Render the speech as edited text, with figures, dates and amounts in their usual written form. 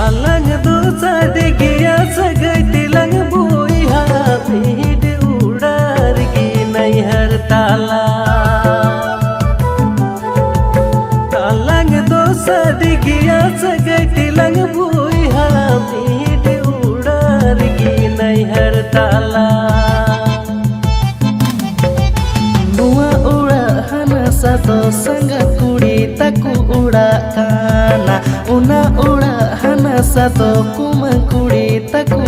तालंग दो सदिगिया सगटी लंग बुइहा भीड़ उड़ार की नैहर ताला तालंग दो सदिगिया सगटी लंग बुइहा भीड़ उड़ार की नैहर ताला नुआ उड़ा हना सातो संग कुड़ी तकु उड़ा काना उना उड़ा हना सातो कुम कुड़ी तकु